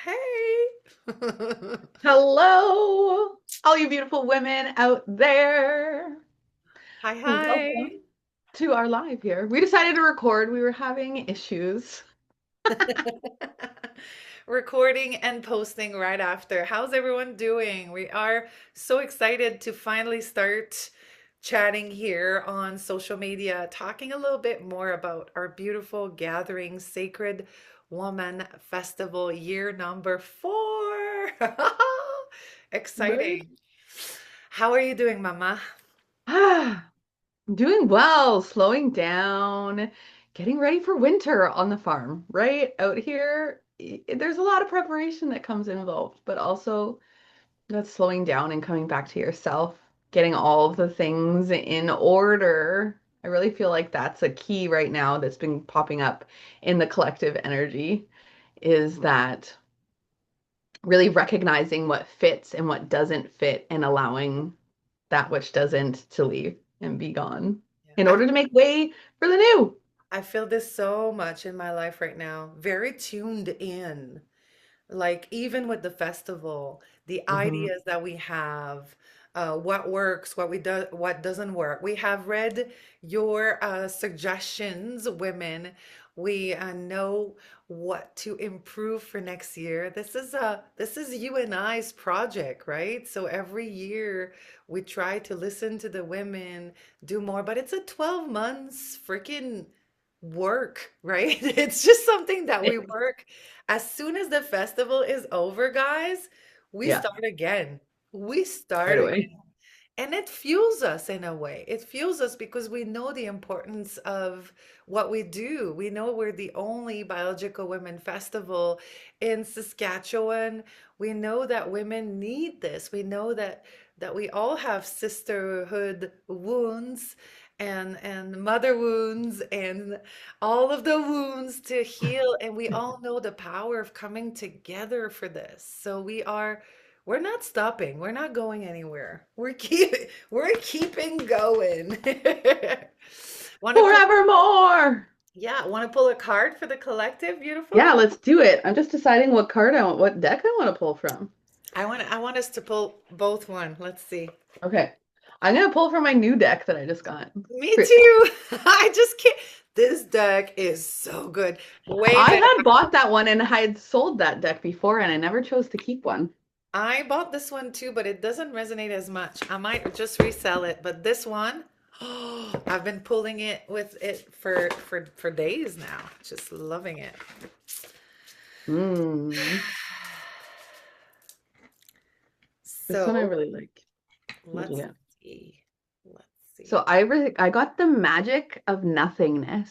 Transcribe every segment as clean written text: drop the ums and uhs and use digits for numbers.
Hey. Hello, all you beautiful women out there. Hi, hi. Welcome to our live here. We decided to record. We were having issues. Recording and posting right after. How's everyone doing? We are so excited to finally start chatting here on social media, talking a little bit more about our beautiful gathering, Sacred Woman Festival, year number 4. Right? Exciting. How are you doing, Mama? Ah, doing well, slowing down, getting ready for winter on the farm, right? Out here, there's a lot of preparation that comes involved, but also that's slowing down and coming back to yourself, getting all of the things in order. I really feel like that's a key right now that's been popping up in the collective energy is that really recognizing what fits and what doesn't fit and allowing that which doesn't to leave and be gone in I order to make way for the new. I feel this so much in my life right now. Very tuned in. Like even with the festival, the Mhm. ideas that we have, what works, what doesn't work. We have read your suggestions, women. We know what to improve for next year. This is you and I's project, right? So every year we try to listen to the women, do more, but it's a 12 months freaking work, right? It's just something that we work as soon as the festival is over, guys, we Yeah, start again. We right start away. again. And it fuels us in a way. It fuels us because we know the importance of what we do. We know we're the only biological women festival in Saskatchewan. We know that women need this. We know that we all have sisterhood wounds and mother wounds and all of the wounds to heal, and we all know the power of coming together for this. So we're not stopping. We're not going anywhere. We're keeping going. Want to pull Forevermore. Yeah, want to pull a card for the collective, beautiful? Yeah, let's do it. I'm just deciding what card I want, what deck I want to pull from. I want us to pull both one. Let's see. Okay. I'm gonna pull from my new deck that I just got. Me too. I just can't. This deck is so good. Way I better. had bought that one and I had sold that deck before and I never chose to keep one. I bought this one too, but it doesn't resonate as much. I might just resell it, but this one, oh, I've been pulling it with it for days now. Just loving it. Hmm. This one I So really like looking let's at. see. Let's So see. I got the magic of nothingness.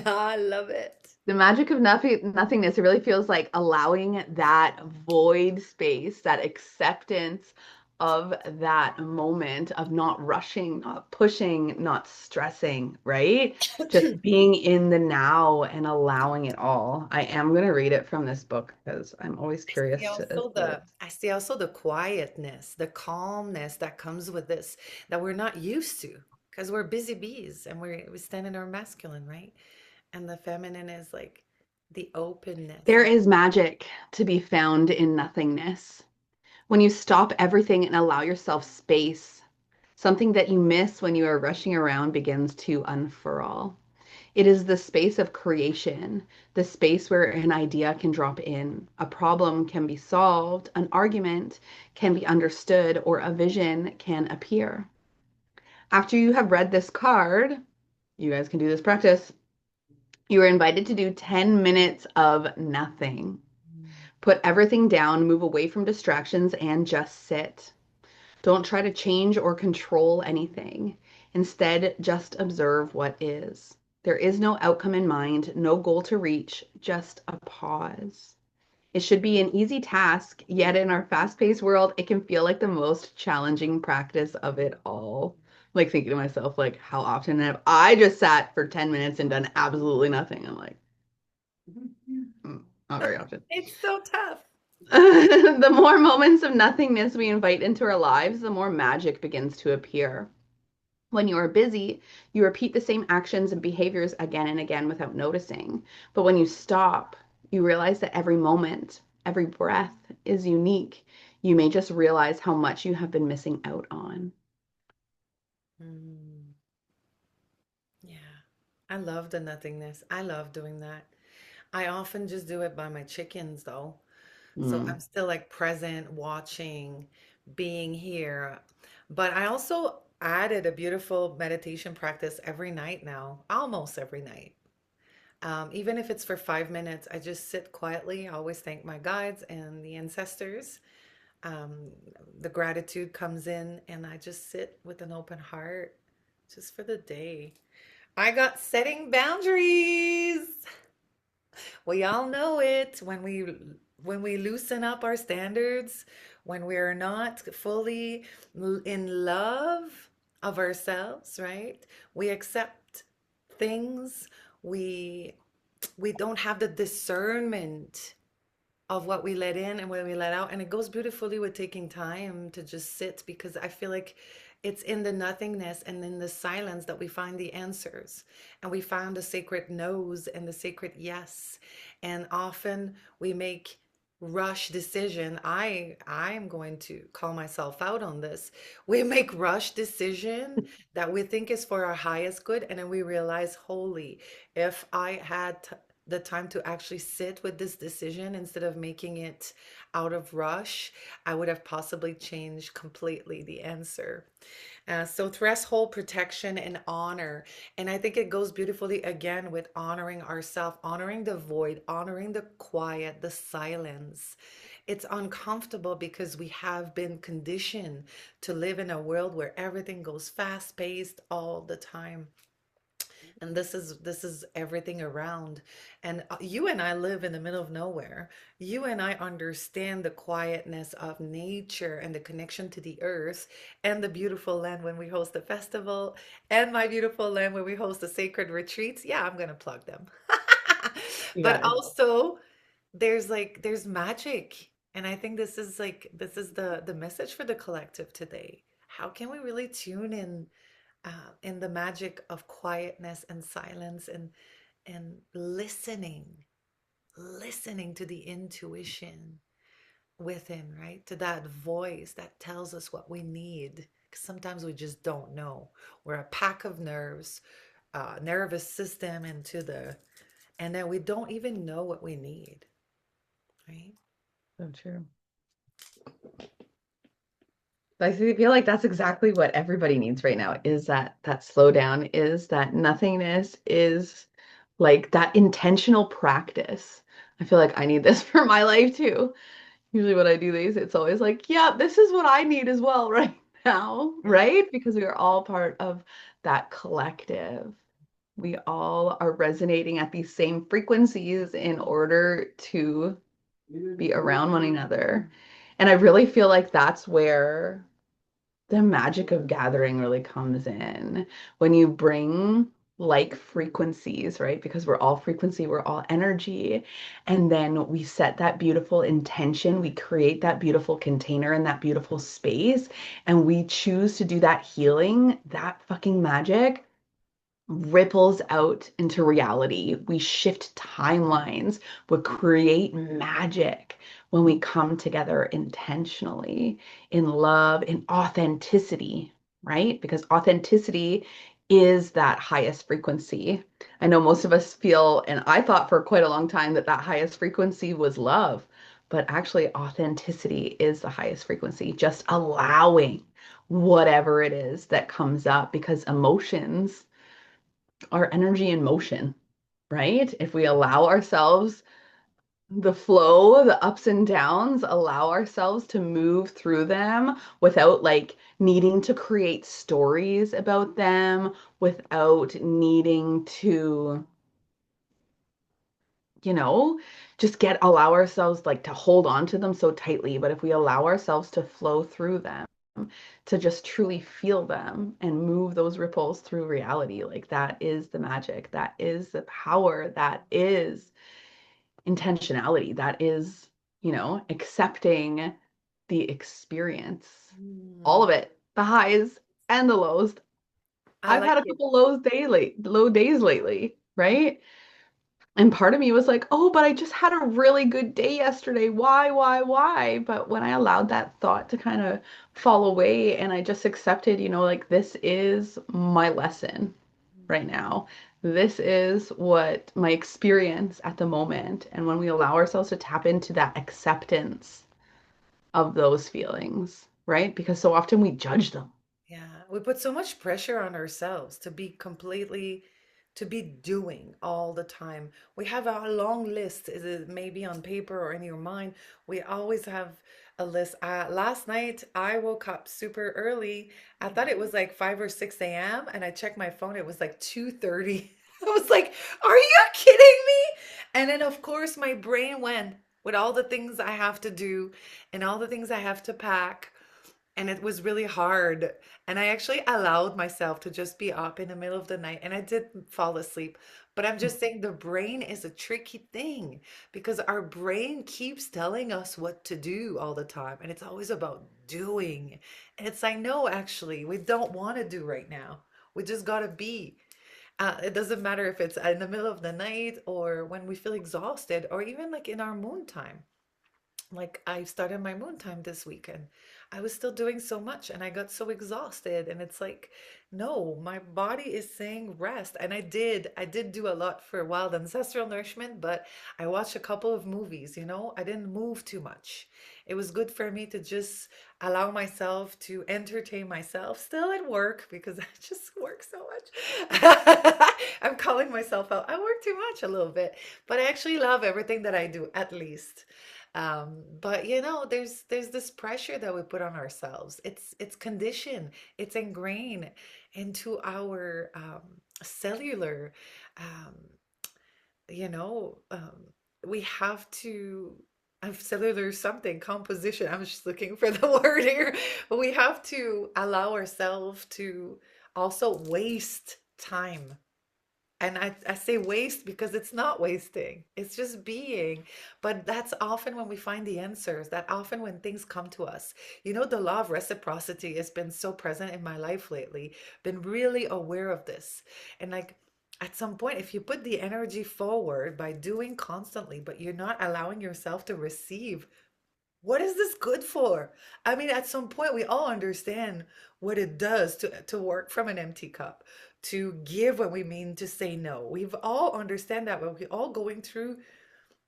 I love it. The magic of nothingness, it really feels like allowing that void space, that acceptance of that moment of not rushing, not pushing, not stressing, right? Just being in the now and allowing it all. I am going to read it from this book because I'm always curious to I see also the quietness, the calmness that comes with this that we're not used to because we're busy bees and we stand in our masculine, right? And the feminine is like the openness. There is magic to be found in nothingness. When you stop everything and allow yourself space, something that you miss when you are rushing around begins to unfurl. It is the space of creation, the space where an idea can drop in, a problem can be solved, an argument can be understood, or a vision can appear. After you have read this card, you guys can do this practice. You are invited to do 10 minutes of nothing. Put everything down, move away from distractions, and just sit. Don't try to change or control anything. Instead, just observe what is. There is no outcome in mind, no goal to reach, just a pause. It should be an easy task, yet in our fast-paced world, it can feel like the most challenging practice of it all. Like thinking to myself, like, how often have I just sat for 10 minutes and done absolutely nothing? I'm like, not very often. It's so tough. The more moments of nothingness we invite into our lives, the more magic begins to appear. When you are busy, you repeat the same actions and behaviors again and again without noticing. But when you stop, you realize that every moment, Every breath is unique. You may just realize how much you have been missing out on. Mm, yeah. I love the nothingness. I love doing that. I often just do it by my chickens though. So Mm. I'm still like present, watching, being here. But I also added a beautiful meditation practice every night now, almost every night. Even if it's for 5 minutes, I just sit quietly. I always thank my guides and the ancestors. Um, the gratitude comes in, and I just sit with an open heart just for the day. I got setting boundaries. We all know it when we loosen up our standards, when we're not fully in love of ourselves, right? We accept things. We we don't have the discernment of what we let in and what we let out. And it goes beautifully with taking time to just sit because I feel like it's in the nothingness and in the silence that we find the answers. And we find the sacred no's and the sacred yes. And often we make rush decision. I'm going to call myself out on this. We make rush decision that we think is for our highest good, and then we realize, holy, if I had the time to actually sit with this decision instead of making it out of rush, I would have possibly changed completely the answer. So, threshold protection and honor. And I think it goes beautifully again with honoring ourselves, honoring the void, honoring the quiet, the silence. It's uncomfortable because we have been conditioned to live in a world where everything goes fast paced all the time, and this is everything around. And you and I live in the middle of nowhere. You and I understand the quietness of nature and the connection to the earth and the beautiful land when we host a festival, and my beautiful land when we host the sacred retreats. Yeah, I'm gonna plug them. You But got it. also there's magic, and I think this is the message for the collective today. How can we really tune in the magic of quietness and silence, and listening to the intuition within, right? To that voice that tells us what we need. 'Cause sometimes we just don't know. We're a pack of nerves, nervous system into and then we don't even know what we need, right? So true. I feel like that's exactly what everybody needs right now is that slowdown, is that nothingness, is like that intentional practice. I feel like I need this for my life too. Usually when I do these, it's always like, yeah, this is what I need as well right now, Yeah. right? Because we are all part of that collective. We all are resonating at these same frequencies in order to be around one another. And I really feel like that's where the magic of gathering really comes in when you bring like frequencies, right? Because we're all frequency, we're all energy. And then we set that beautiful intention, we create that beautiful container and that beautiful space, and we choose to do that healing, that fucking magic ripples out into reality. We shift timelines. We create magic when we come together intentionally in love, in authenticity, right? Because authenticity is that highest frequency. I know most of us feel, and I thought for quite a long time that that highest frequency was love, but actually, authenticity is the highest frequency. Just allowing whatever it is that comes up because emotions our energy in motion, right? If we allow ourselves the flow, the ups and downs, allow ourselves to move through them without like needing to create stories about them, without needing to, you know, just allow ourselves like to hold on to them so tightly. But if we allow ourselves to flow through them, to just truly feel them and move those ripples through reality. Like that is the magic. That is the power. That is intentionality. That is, accepting the experience. All Mm, of it, the highs and the lows. I I've like had a it. couple low days lately, right? And part of me was like, oh, but I just had a really good day yesterday. Why? But when I allowed that thought to kind of fall away and I just accepted, like this is my lesson right now. This is what my experience at the moment. And when we allow ourselves to tap into that acceptance of those feelings, right? Because so often we judge them. Yeah, we put so much pressure on ourselves to be completely, to be doing all the time. We have a long list, is it maybe on paper or in your mind? We always have a list. Last night, I woke up super early. I thought it was like 5 or 6 a.m. and I checked my phone. It was like 2:30. I was like, are you kidding me? And then, of course, my brain went with all the things I have to do and all the things I have to pack, and it was really hard. And I actually allowed myself to just be up in the middle of the night, and I did fall asleep. But I'm just saying the brain is a tricky thing because our brain keeps telling us what to do all the time, and it's always about doing. And it's like, no, actually, we don't want to do right now. We just gotta be. It doesn't matter if it's in the middle of the night or when we feel exhausted or even like in our moon time. Like I started my moon time this week and I was still doing so much and I got so exhausted, and it's like, no, my body is saying rest. And I did do a lot for wild ancestral nourishment, but I watched a couple of movies, I didn't move too much. It was good for me to just allow myself to entertain myself still at work because I just work so much. I'm calling myself out. I work too much a little bit, but I actually love everything that I do, at least. But there's this pressure that we put on ourselves. It's conditioned, it's ingrained into our cellular, um, you know, um, we have to have cellular something composition. I'm just looking for the word here. But we have to allow ourselves to also waste time. And I say waste because it's not wasting, it's just being. But that's often when we find the answers, that often when things come to us. The law of reciprocity has been so present in my life lately, been really aware of this. And like at some point, if you put the energy forward by doing constantly, but you're not allowing yourself to receive, what is this good for? I mean, at some point, we all understand what it does to work from an empty cup, to give when we mean to say no. We've all understand that, but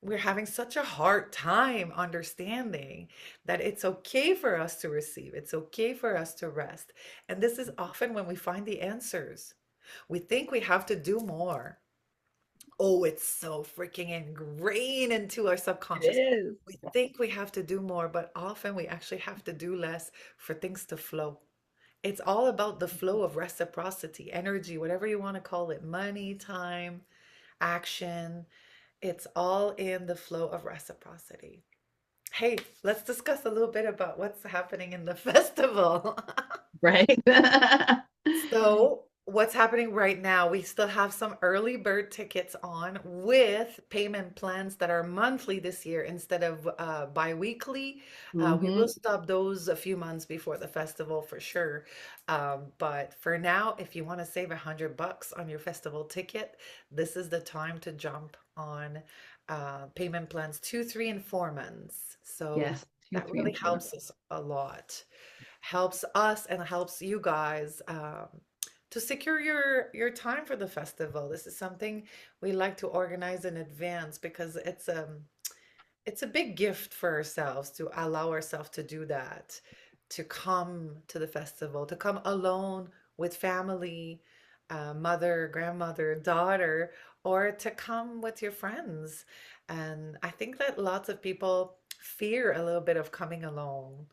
we're having such a hard time understanding that it's okay for us to receive. It's okay for us to rest. And this is often when we find the answers. We think we have to do more. Oh, it's so freaking ingrained into our It subconscious. is. We think we have to do more, but often we actually have to do less for things to flow. It's all about the flow of reciprocity, energy, whatever you want to call it, money, time, action. It's all in the flow of reciprocity. Hey, let's discuss a little bit about what's happening in the festival. Right? So, what's happening right now? We still have some early bird tickets on with payment plans that are monthly this year instead of bi-weekly. We will Hmm. stop those a few months before the festival for sure. But for now, if you want to save $100 on your festival ticket, this is the time to jump on payment plans 2, 3, and 4 months. So Yes, two, that three, really and four. helps us a lot, helps us and helps you guys to secure your time for the festival. This is something we like to organize in advance because it's a big gift for ourselves to allow ourselves to do that, to come to the festival, to come alone with family, mother, grandmother, daughter, or to come with your friends. And I think that lots of people fear a little bit of coming alone,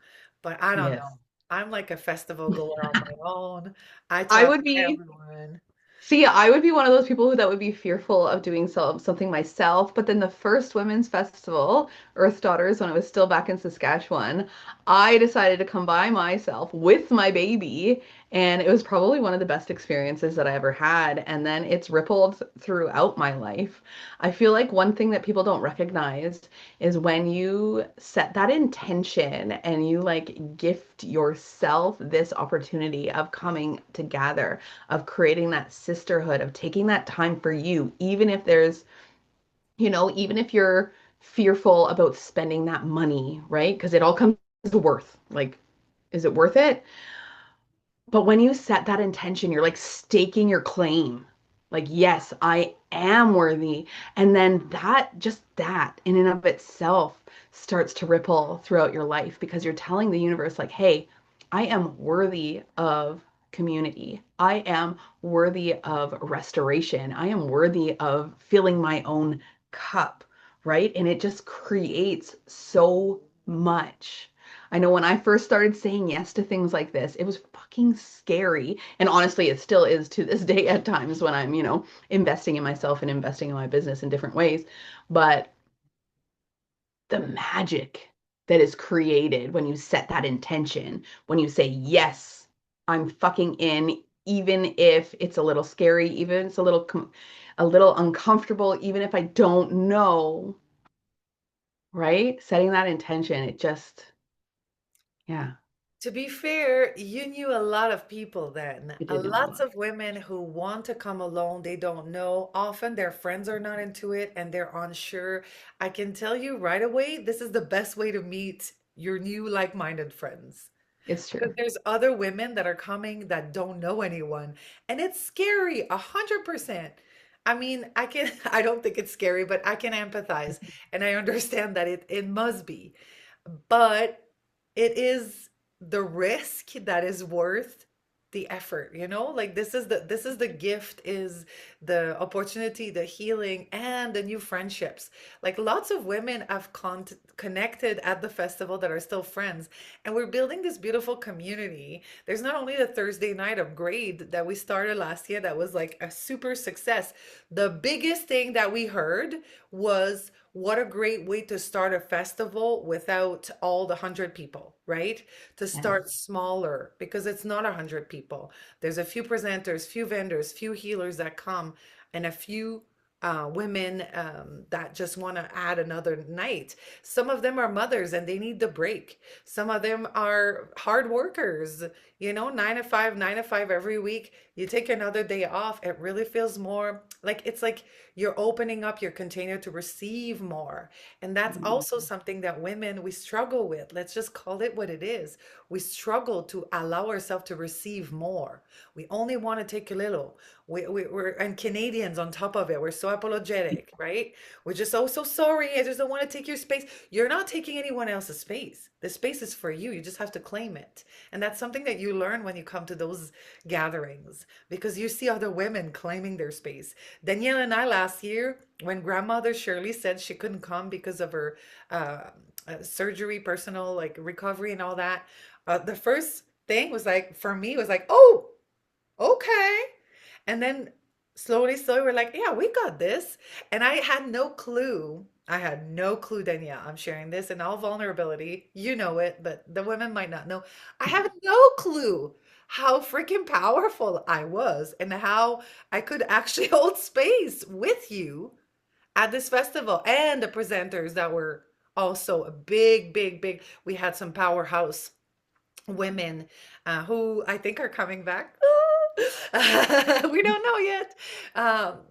but I don't know. Yes. I'm like a festival goer on my own. I I talk would to be everyone. See, I would be one of those people that would be fearful of doing something myself. But then the first women's festival, Earth Daughters, when it was still back in Saskatchewan, I decided to come by myself with my baby. And it was probably one of the best experiences that I ever had. And then it's rippled throughout my life. I feel like one thing that people don't recognize is when you set that intention and you like gift yourself this opportunity of coming together, of creating that sisterhood, of taking that time for you, even if there's Even if you're fearful about spending that money, right? Because it all comes to worth. Like, is it worth it? But when you set that intention, you're like staking your claim. Like, yes, I am worthy. And then just that in and of itself starts to ripple throughout your life because you're telling the universe, like, hey, I am worthy of community. I am worthy of restoration. I am worthy of filling my own cup, right? And it just creates so much. I know when I first started saying yes to things like this, it was fucking scary. And honestly, it still is to this day at times when I'm, investing in myself and investing in my business in different ways. But the magic that is created when you set that intention, when you say, yes, I'm fucking in, even if it's a little scary, even if it's a little uncomfortable, even if I don't know, right? Setting that intention, it just, yeah, To be fair, you knew a lot of people then. I A did know a lots lot. of women who want to come alone, they don't know. Often their friends are not into it and they're unsure. I can tell you right away, this is the best way to meet your new like-minded friends. It's Because true. there's other women that are coming that don't know anyone, and it's scary, 100%. I mean, I don't think it's scary, but I can empathize, and I understand that it must be. But it is the risk that is worth the effort, like this is the gift, is the opportunity, the healing, and the new friendships. Like lots of women have connected at the festival that are still friends, and we're building this beautiful community. There's not only the Thursday night upgrade that we started last year that was like a super success. The biggest thing that we heard was, what a great way to start a festival without all the 100 people, right? To Yeah. start smaller, because it's not 100 people. There's a few presenters, few vendors, few healers that come, and a few women that just want to add another night. Some of them are mothers and they need the break. Some of them are hard workers, 9 to 5, 9 to 5 every week. You take another day off, it really feels more like it's like you're opening up your container to receive more. And that's Mhm. also something that women, we struggle with. Let's just call it what it is. We struggle to allow ourselves to receive more. We only want to take a little. And Canadians on top of it, we're so apologetic, right? We're just, oh, so sorry. I just don't want to take your space. You're not taking anyone else's space. The space is for you. You just have to claim it. And that's something that you learn when you come to those gatherings, because you see other women claiming their space. Danielle and I last year, when grandmother Shirley said she couldn't come because of her uh, surgery, personal like recovery and all that, the first thing was like, for me, was like, oh, okay. And then slowly, slowly, we're like, yeah, we got this. And I had no clue. I had no clue, Danielle. I'm sharing this in all vulnerability. You know it, but the women might not know. I have no clue how freaking powerful I was and how I could actually hold space with you at this festival, and the presenters that were also a big, big, big. We had some powerhouse women who I think are coming back. We don't know yet,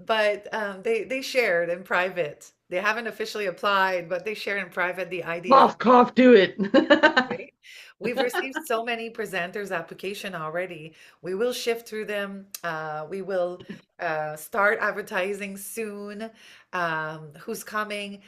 but they shared in private. They haven't officially applied, but they shared in private the idea of, Cough, cough, do it. right? We've received so many presenters application already. We will shift through them. We will start advertising soon. Who's coming?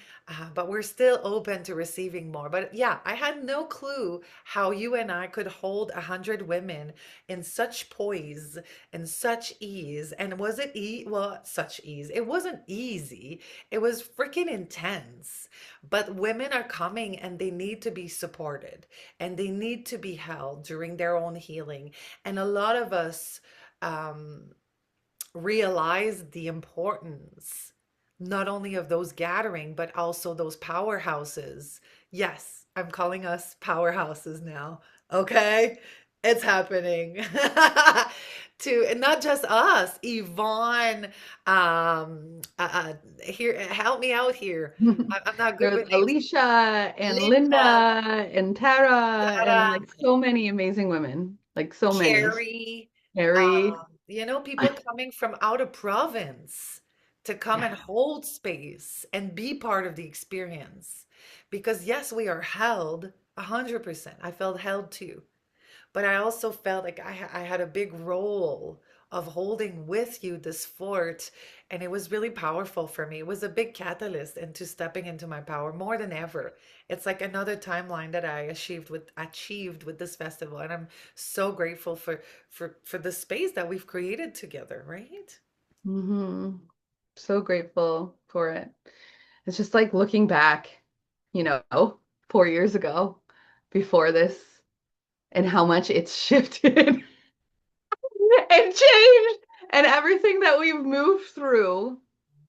But we're still open to receiving more. But yeah, I had no clue how you and I could hold 100 women in such poise and such ease. And was it well, such ease? It wasn't easy. It was freaking intense. But women are coming and they need to be supported and they need to be held during their own healing. And a lot of us um, realize the importance not only of those gathering, but also those powerhouses. Yes, I'm calling us powerhouses now. Okay, it's happening. To, and not just us, Yvonne. Here, help me out here. I'm not good There's with names. Alicia and Linda Linda, and Tara and Tara, like so many amazing women, like so many. Carrie, Harry. people coming from out of province to come Yeah. and hold space and be part of the experience. Because yes, we are held 100%. I felt held too. But I also felt like I had a big role of holding with you this fort. And it was really powerful for me. It was a big catalyst into stepping into my power more than ever. It's like another timeline that I achieved with this festival. And I'm so grateful for the space that we've created together, right? Hmm. So grateful for it. It's just like looking back, you know, 4 years ago before this and how much it's shifted and changed and everything that we've moved through.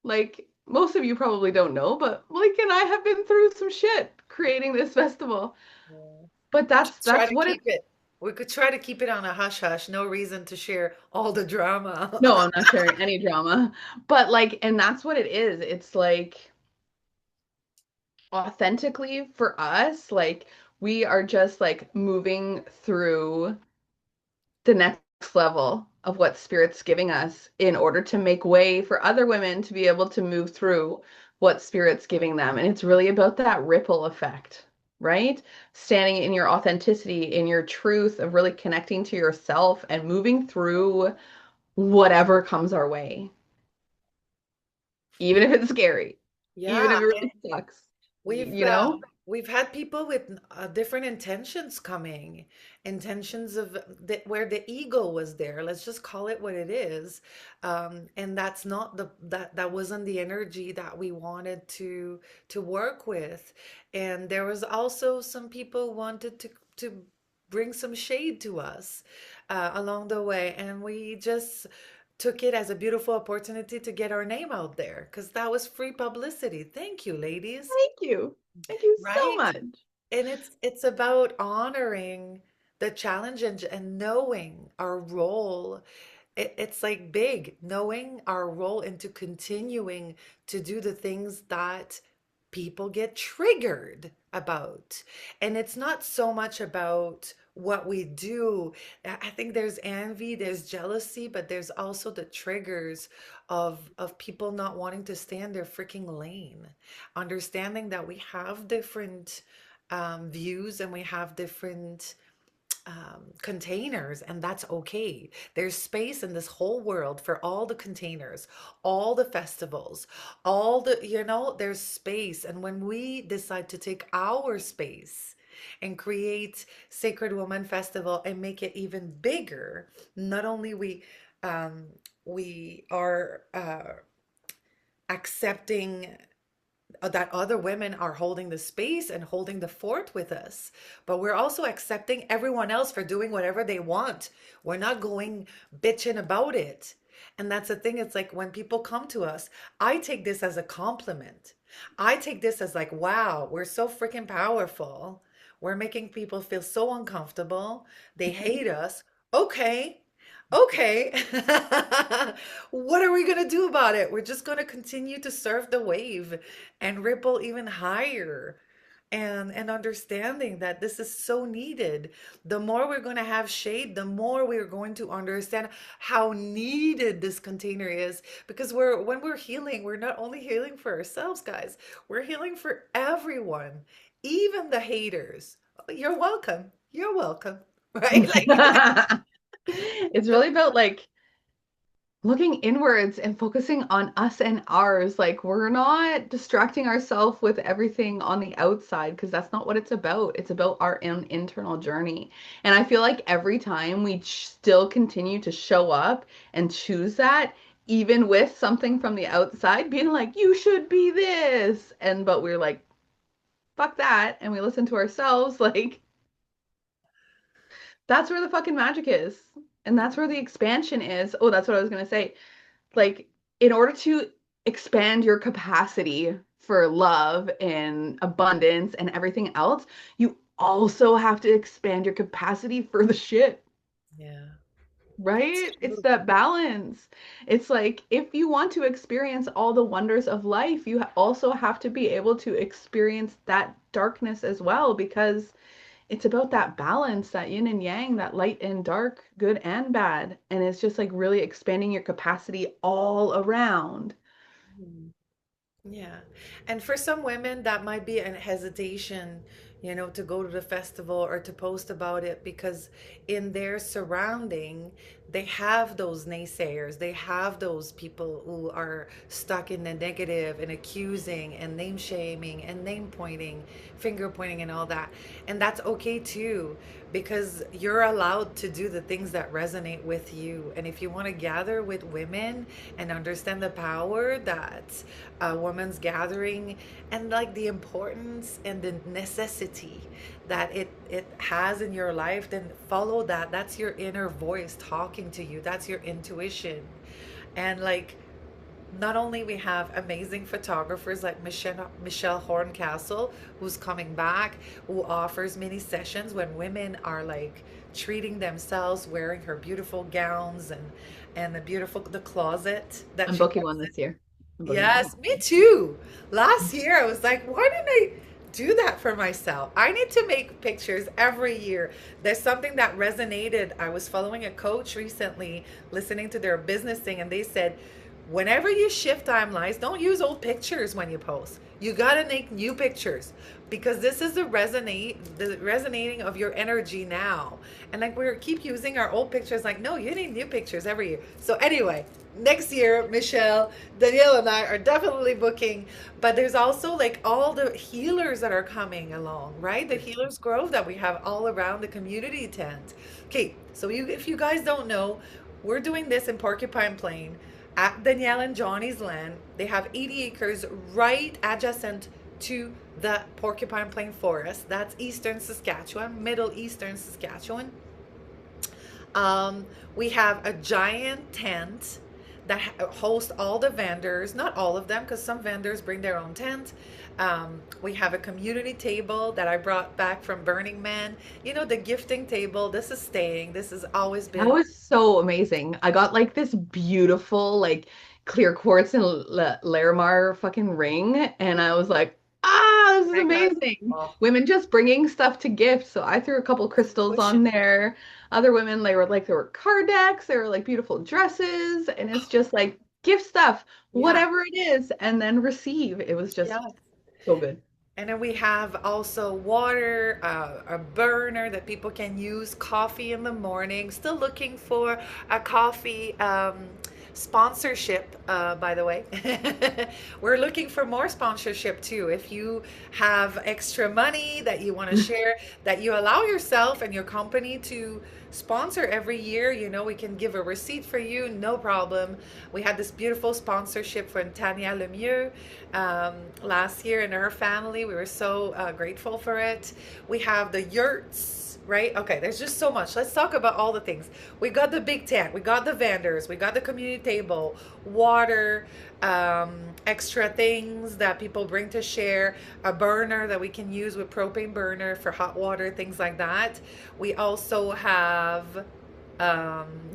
Like most of you probably don't know, but Malik and I have been through some shit creating this festival. Yeah. But that's Try that's to what it keep it. We could try to keep it on a hush hush. No reason to share all the No, drama. I'm not sharing any drama. But like, and that's what it is. It's like authentically for us, like we are just like moving through the next level of what spirit's giving us in order to make way for other women to be able to move through what spirit's giving them. And it's really about that ripple effect, right? Standing in your authenticity, in your truth of really connecting to yourself and moving through whatever comes our way, even if it's scary, even if Yeah, it really sucks, we've you know? we've had people with different intentions coming, intentions of where the ego was there. Let's just call it what it is, and that's not that wasn't the energy that we wanted to work with. And there was also some people wanted to bring some shade to us along the way, and we just took it as a beautiful opportunity to get our name out there because that was free publicity. Thank you, ladies. Thank you. Thank you so Right? much. And it's about honoring the challenge and knowing our role. It's like big, knowing our role into continuing to do the things that people get triggered about. And it's not so much about what we do. I think there's envy, there's jealousy, but there's also the triggers of people not wanting to stay in their freaking lane. Understanding that we have different views and we have different containers, and that's okay. There's space in this whole world for all the containers, all the festivals, all there's space. And when we decide to take our space and create Sacred Woman Festival and make it even bigger, not only um, we are accepting that other women are holding the space and holding the fort with us. But we're also accepting everyone else for doing whatever they want. We're not going bitching about it. And that's the thing. It's like when people come to us, I take this as a compliment. I take this as like, wow, we're so freaking powerful. We're making people feel so uncomfortable. They hate us. Okay. Okay. What are we going to do about it? We're just going to continue to surf the wave and ripple even higher, and understanding that this is so needed. The more we're going to have shade, the more we're going to understand how needed this container is, because when we're healing, we're not only healing for ourselves, guys. We're healing for everyone, even the haters. You're welcome. You're welcome. Right? Like It's really about like looking inwards and focusing on us and ours. Like we're not distracting ourselves with everything on the outside because that's not what it's about. It's about our own internal journey. And I feel like every time we still continue to show up and choose that, even with something from the outside being like, you should be this. And but we're like, fuck that. And we listen to ourselves, like, that's where the fucking magic is. And that's where the expansion is. Oh, that's what I was gonna say. Like in order to expand your capacity for love and abundance and everything else, you also have to expand your capacity for the shit, yeah, it's right? It's true. that balance. It's like if you want to experience all the wonders of life, you also have to be able to experience that darkness as well because it's about that balance, that yin and yang, that light and dark, good and bad. And it's just like really expanding your capacity all around. Mhm. Yeah. And for some women, that might be an hesitation, to go to the festival or to post about it because in their surrounding, they have those naysayers. They have those people who are stuck in the negative and accusing and name shaming and name pointing, finger pointing, and all that. And that's okay too, because you're allowed to do the things that resonate with you. And if you want to gather with women and understand the power that a woman's gathering and like the importance and the necessity that it has in your life, then follow that. That's your inner voice talking to you. That's your intuition. And like, not only we have amazing photographers like Michelle Horncastle, who's coming back, who offers mini sessions when women are like treating themselves, wearing her beautiful gowns and the closet that I'm she booking puts one in. this year. I'm booking one. Yes, me too. Last year, I was like, why didn't I do that for myself? I need to make pictures every year. There's something that resonated. I was following a coach recently, listening to their business thing, and they said, whenever you shift timelines, don't use old pictures when you post. You got to make new pictures because this is the resonating of your energy now. And like we keep using our old pictures, like, no, you need new pictures every year. So anyway, next year, Michelle, Danielle, and I are definitely booking. But there's also like all the healers that are coming along, right? The Healers Grove that we have all around the community tent. Okay, so if you guys don't know, we're doing this in Porcupine Plain at Danielle and Johnny's land. They have 80 acres right adjacent to the Porcupine Plain Forest. That's eastern Saskatchewan, middle eastern Saskatchewan. Um, we have a giant tent that hosts all the vendors, not all of them, because some vendors bring their own tent. We have a community table that I brought back from Burning Man. The gifting table, this is staying. This has always That been was so amazing. I got like this beautiful, like clear quartz and Larimar fucking ring, and I was like, ah, this is magnet. amazing. Oh, Women just bringing stuff to gift. So I threw a couple crystals push. on there. Other women, they were like, there were card decks, there were like beautiful dresses, and it's just like gift stuff, Yeah, whatever it is, and then receive. It was just yeah. so good. And then we have also water, a burner that people can use, coffee in the morning. Still looking for a coffee sponsorship, by the way. We're looking for more sponsorship too. If you have extra money that you want to share, that you allow yourself and your company to sponsor every year, we can give a receipt for you, no problem. We had this beautiful sponsorship from Tanya Lemieux last year and her family. We were so grateful for it. We have the yurts, right? Okay, there's just so much. Let's talk about all the things. We got the big tent, we got the vendors, we got the community table, water, extra things that people bring to share, a burner that we can use with propane burner for hot water, things like that. We also have,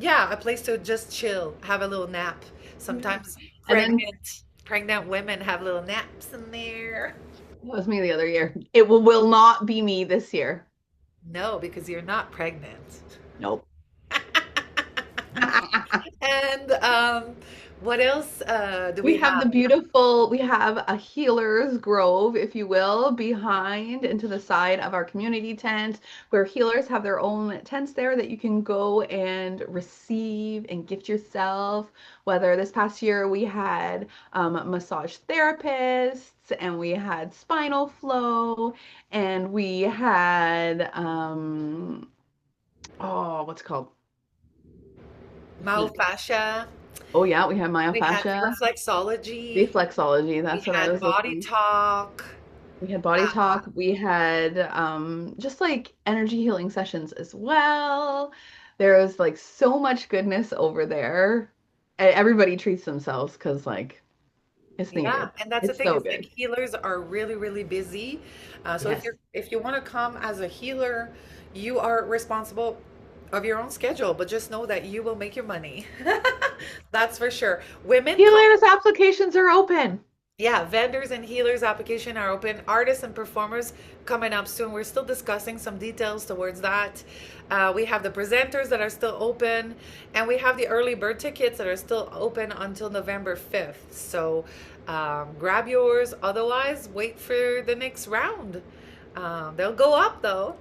yeah, a place to just chill, have a little nap. Yeah. Sometimes And then pregnant women have little naps in there. that was me the other year. It will not be me this year. No, because you're not pregnant. Nope. And what else do we We have have? we have a healer's grove, if you will, behind and to the side of our community tent, where healers have their own tents there that you can go and receive and gift yourself. Whether this past year we had massage therapists and we had spinal flow and we had, oh, what's it called? Myofascia. Oh, yeah, we had We had myofascia, reflexology. reflexology. We That's what I had was body looking. talk. We had body Uh, talk. We had just like energy healing sessions as well. There was like so much goodness over there. Everybody treats themselves because like it's Yeah, needed. and that's the It's thing so is like good. healers are really, really busy. So if Yes. you want to come as a healer, you are responsible of your own schedule, but just know that you will make your money. That's for sure. Women come. Healers applications are open. Yeah, vendors and healers application are open. Artists and performers coming up soon. We're still discussing some details towards that. We have the presenters that are still open, and we have the early bird tickets that are still open until November 5th. So grab yours. Otherwise, wait for the next round. They'll go up though.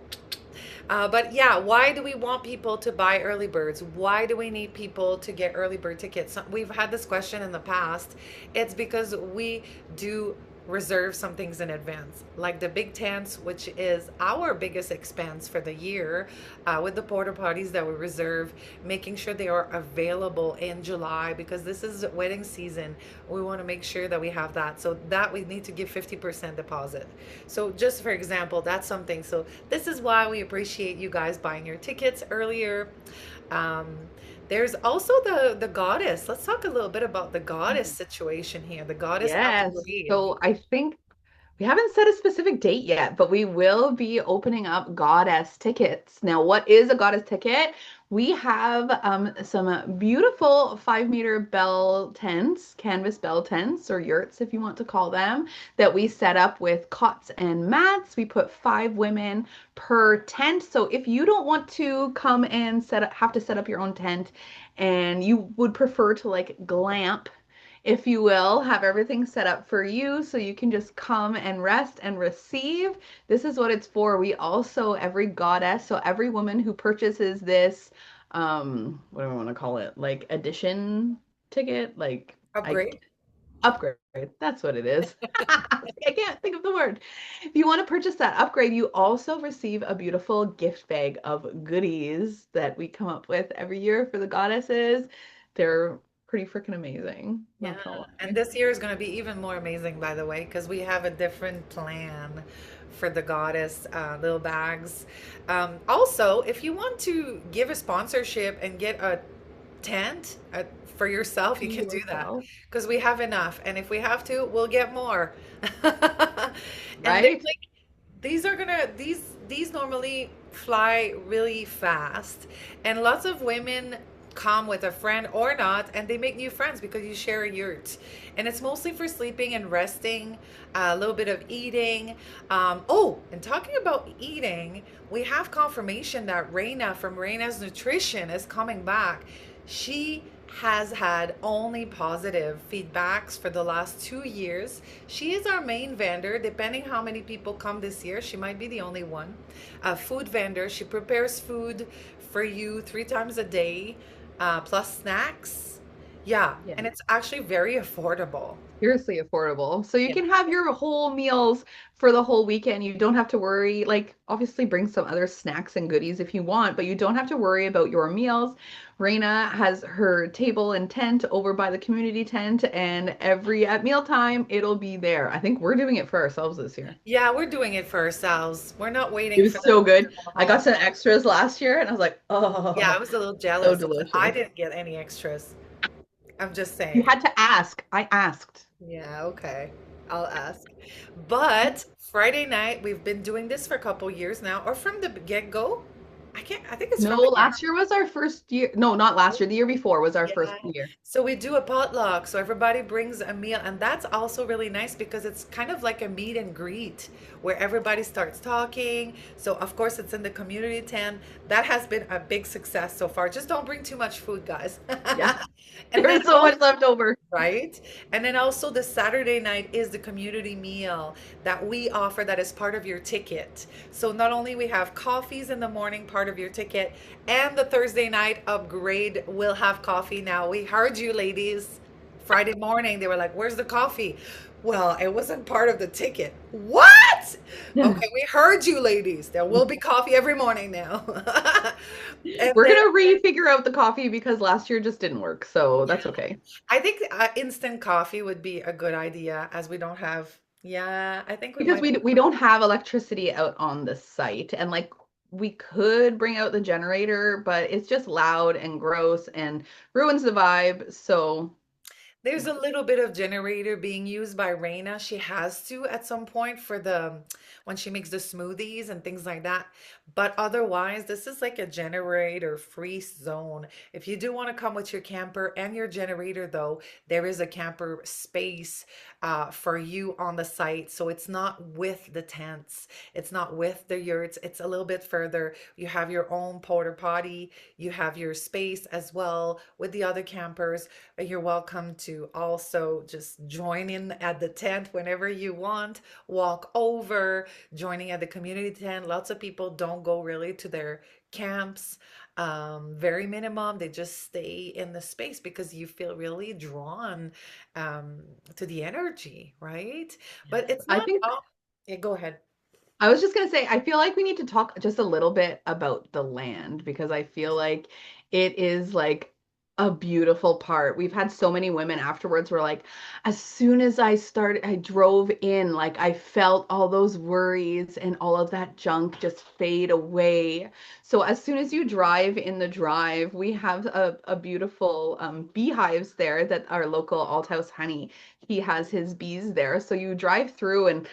But yeah, why do we want people to buy early birds? Why do we need people to get early bird tickets? We've had this question in the past. It's because we do reserve some things in advance, like the big tents, which is our biggest expense for the year, with the porta potties that we reserve, making sure they are available in July because this is wedding season. We want to make sure that we have that. So that we need to give 50% deposit. So just for example, that's something. So this is why we appreciate you guys buying your tickets earlier. Um, there's also the goddess. Let's talk a little bit about the goddess situation here. The goddess Yes. upgrade. So I think we haven't set a specific date yet, but we will be opening up goddess tickets. Now, what is a goddess ticket? We have some beautiful 5 meter bell tents, canvas bell tents, or yurts, if you want to call them, that we set up with cots and mats. We put 5 women per tent. So if you don't want to come and have to set up your own tent, and you would prefer to like glamp, if you will, have everything set up for you so you can just come and rest and receive. This is what it's for. We also, every goddess, so every woman who purchases this, what do I want to call it? Like edition ticket, like I Upgrade. upgrade. That's what it is. I can't think of the word. If you want to purchase that upgrade, you also receive a beautiful gift bag of goodies that we come up with every year for the goddesses. They're pretty freaking amazing, Yeah, not gonna and lie. this year is going to be even more amazing, by the way, because we have a different plan for the goddess little bags. Also, if you want to give a sponsorship and get a tent for yourself, To you can do that yourself, because we have enough. And if we have to, we'll get more. And right? these are gonna these normally fly really fast, and lots of women come with a friend or not, and they make new friends because you share a yurt, and it's mostly for sleeping and resting, a little bit of eating. Oh, and talking about eating, we have confirmation that Reina from Reina's Nutrition is coming back. She has had only positive feedbacks for the last 2 years. She is our main vendor. Depending how many people come this year, she might be the only one. A food vendor. She prepares food for you 3 times a day, plus snacks. Yeah, Yeah. and it's actually very affordable. Seriously affordable. So you Yeah. can have your whole meals for the whole weekend. You don't have to worry, like, obviously bring some other snacks and goodies if you want, but you don't have to worry about your meals. Raina has her table and tent over by the community tent, and every at mealtime, it'll be there. I think we're doing it for ourselves this year. Yeah, we're doing it for ourselves. We're not It waiting for was them so to good. come I got home. some extras last year, and I was like, Yeah, I oh, was a little so jealous. I delicious. didn't get any extras. I'm just You saying. had to ask. I asked. Yeah, okay. I'll ask. But Friday night, we've been doing this for a couple years now, or from the get-go. I think it's No, from the get. last year was our first year. No, not last year. The year before was our Yeah. first year. So we do a potluck. So everybody brings a meal. And that's also really nice because it's kind of like a meet and greet where everybody starts talking. So, of course, it's in the community tent. That has been a big success so far. Just don't bring too much food, guys. Yeah, And then there's so much left over. right? And then also the Saturday night is the community meal that we offer that is part of your ticket. So not only we have coffees in the morning, part of your ticket, and the Thursday night upgrade will have coffee now. We heard you ladies. Friday morning, they were like, "Where's the coffee?" Well, it wasn't part of the ticket. What? Okay, we heard you ladies. There will be coffee every morning now. And We're then gonna refigure out the coffee because last year just didn't work, so yeah. that's okay. I think instant coffee would be a good idea as we don't have. Yeah, I think we Because might. we don't have electricity out on the site, and like we could bring out the generator, but it's just loud and gross and ruins the vibe. So There's a little bit of generator being used by Reina. She has to at some point for the when she makes the smoothies and things like that. But otherwise, this is like a generator free zone. If you do want to come with your camper and your generator, though, there is a camper space for you on the site. So it's not with the tents, it's not with the yurts. It's a little bit further. You have your own porta potty. You have your space as well with the other campers. You're welcome to also just join in at the tent whenever you want, walk over, joining at the community tent. Lots of people don't go really to their camps. Very minimum. They just stay in the space because you feel really drawn um, to the energy, right? But Yes. it's I not think all. Yeah, go ahead. I was just gonna say, I feel like we need to talk just a little bit about the land because I feel like it is like a beautiful part. We've had so many women afterwards who are like, as soon as I drove in, like I felt all those worries and all of that junk just fade away. So as soon as you drive in the drive, we have a beautiful beehives there that our local Althouse Honey, he has his bees there. So you drive through and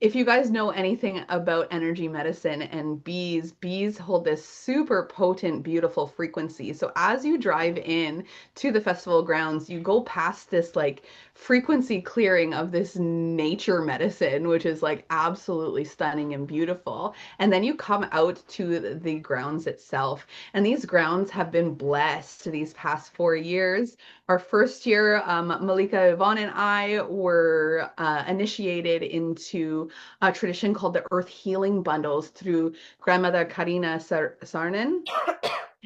if you guys know anything about energy medicine and bees, bees hold this super potent, beautiful frequency. So as you drive in to the festival grounds, you go past this like frequency clearing of this nature medicine, which is like absolutely stunning and beautiful. And then you come out to the grounds itself. And these grounds have been blessed these past 4 years. Our first year, Malika, Yvonne, and I were initiated into a tradition called the Earth Healing Bundles through grandmother Karina Sarnen.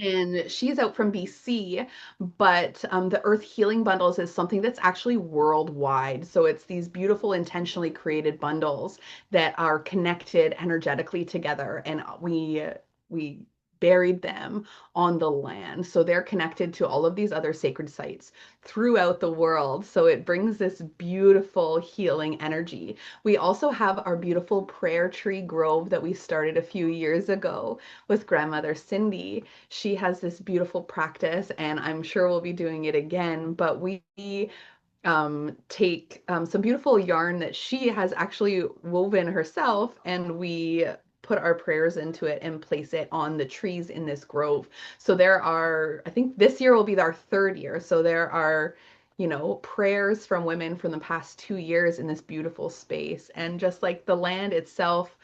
And she's out from BC, but the Earth Healing Bundles is something that's actually worldwide. So it's these beautiful, intentionally created bundles that are connected energetically together, and we buried them on the land. So they're connected to all of these other sacred sites throughout the world. So it brings this beautiful healing energy. We also have our beautiful prayer tree grove that we started a few years ago with grandmother Cindy. She has this beautiful practice, and I'm sure we'll be doing it again. But we take some beautiful yarn that she has actually woven herself, and we put our prayers into it and place it on the trees in this grove. So there are, I think this year will be our third year. So there are, prayers from women from the past 2 years in this beautiful space. And just like the land itself,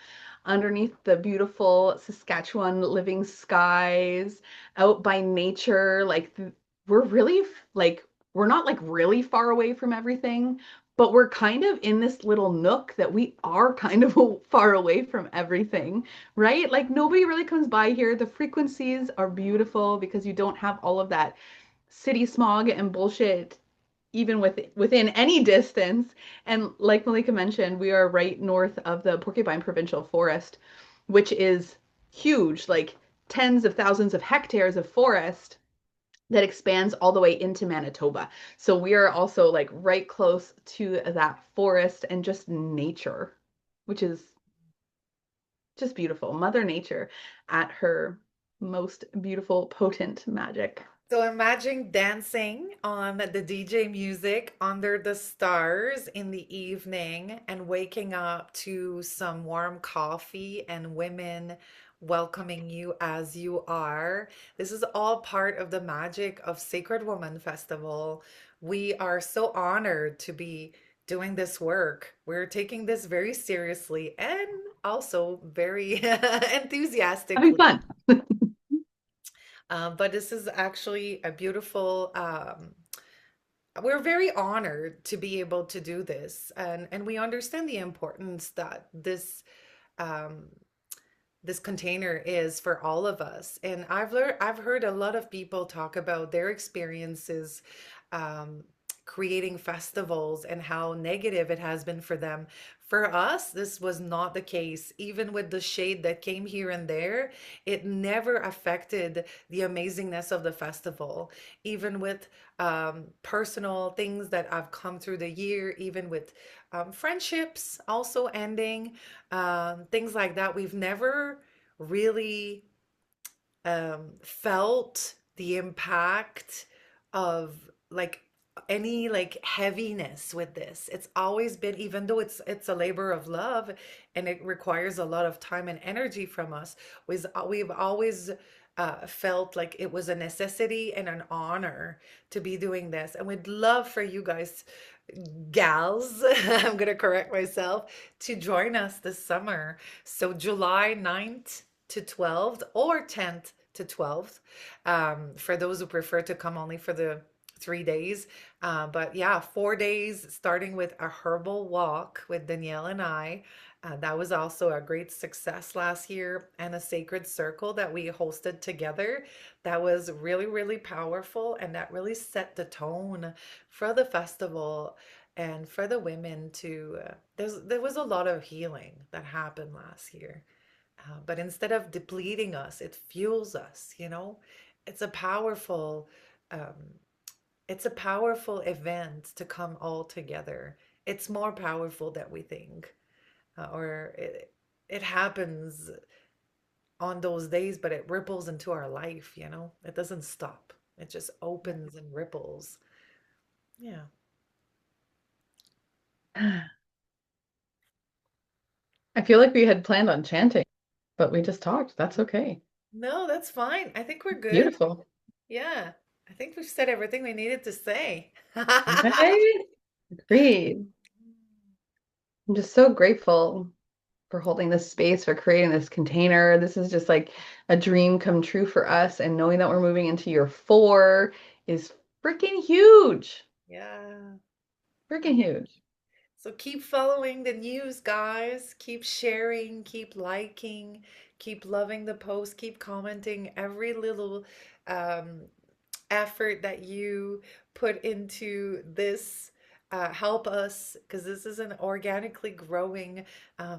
underneath the beautiful Saskatchewan living skies, out by nature. Like we're really like we're not like really far away from everything, but we're kind of in this little nook that we are kind of far away from everything, right? Like nobody really comes by here. The frequencies are beautiful because you don't have all of that city smog and bullshit even within any distance. And like Malika mentioned, we are right north of the Porcupine Provincial Forest, which is huge, like tens of thousands of hectares of forest that expands all the way into Manitoba. So we are also like right close to that forest and just nature, which is just beautiful. Mother Nature at her most beautiful, potent magic. So imagine dancing on the DJ music under the stars in the evening and waking up to some warm coffee and women welcoming you as you are. This is all part of the magic of Sacred Woman Festival. We are so honored to be doing this work. We're taking this very seriously and also very Having enthusiastically. fun. But this is actually a beautiful, we're very honored to be able to do this. And we understand the importance that um, this container is for all of us. And I've heard a lot of people talk about their experiences um, creating festivals and how negative it has been for them. For us, this was not the case. Even with the shade that came here and there, it never affected the amazingness of the festival. Even with personal things that have come through the year, even with friendships also ending, things like that. We've never really felt the impact of like any like heaviness with this. It's always been, even though it's a labor of love and it requires a lot of time and energy from us, we've always felt like it was a necessity and an honor to be doing this. And we'd love for you guys, gals, I'm gonna correct myself, to join us this summer. So July 9th to 12th or 10th to 12th, for those who prefer to come only for the 3 days. But yeah, 4 days, starting with a herbal walk with Danielle and I. That was also a great success last year, and a sacred circle that we hosted together. That was really, really powerful, and that really set the tone for the festival and for the women to. There was a lot of healing that happened last year. But instead of depleting us, it fuels us, you know? It's a powerful um, it's a powerful event to come all together. It's more powerful than we think. Or it happens on those days, but it ripples into our life, you know? It doesn't stop. It just opens and ripples. Yeah. I feel like we had planned on chanting, but we just talked. That's okay. No, that's fine. I think we're good. Beautiful. Yeah. I think we've said everything we needed to say. Right? Agreed. I'm just so grateful for holding this space, for creating this container. This is just like a dream come true for us. And knowing that we're moving into year 4 is freaking huge. Yeah. Freaking huge. So keep following the news, guys. Keep sharing, keep liking, keep loving the post, keep commenting. Every little um, effort that you put into this help us, because this is an organically growing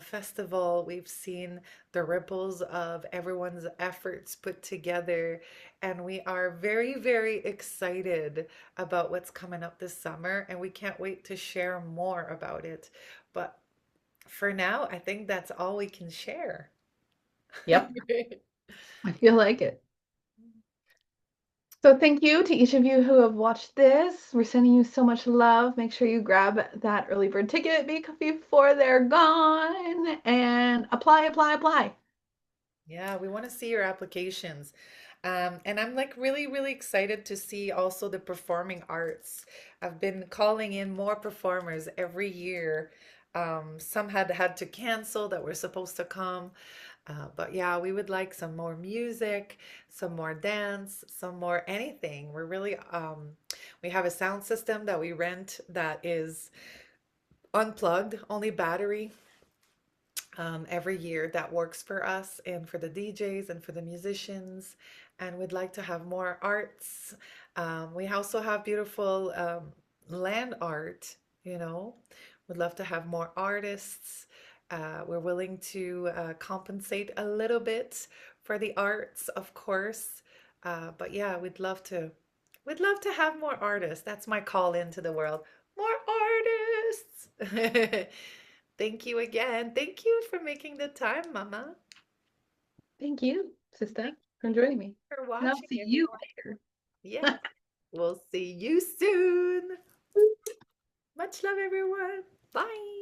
festival. We've seen the ripples of everyone's efforts put together, and we are very, very excited about what's coming up this summer, and we can't wait to share more about it. But for now, I think that's all we can share. Yep. I feel like it. So thank you to each of you who have watched this. We're sending you so much love. Make sure you grab that early bird ticket before they're gone and apply, apply, apply. Yeah, we want to see your applications. And I'm like really, really excited to see also the performing arts. I've been calling in more performers every year. Some had to cancel that were supposed to come. But yeah, we would like some more music, some more dance, some more anything. We have a sound system that we rent that is unplugged, only battery, every year that works for us and for the DJs and for the musicians. And we'd like to have more arts. We also have beautiful land art, you know. We'd love to have more artists. We're willing to compensate a little bit for the arts, of course. But yeah, we'd love to have more artists. That's my call into the world. More artists. Thank you again. Thank you for making the time, Mama. Thank you, sister, Thank for joining me. you for And I'll watching, see you everyone. later. Yes, we'll see you soon. Much love, everyone. Bye.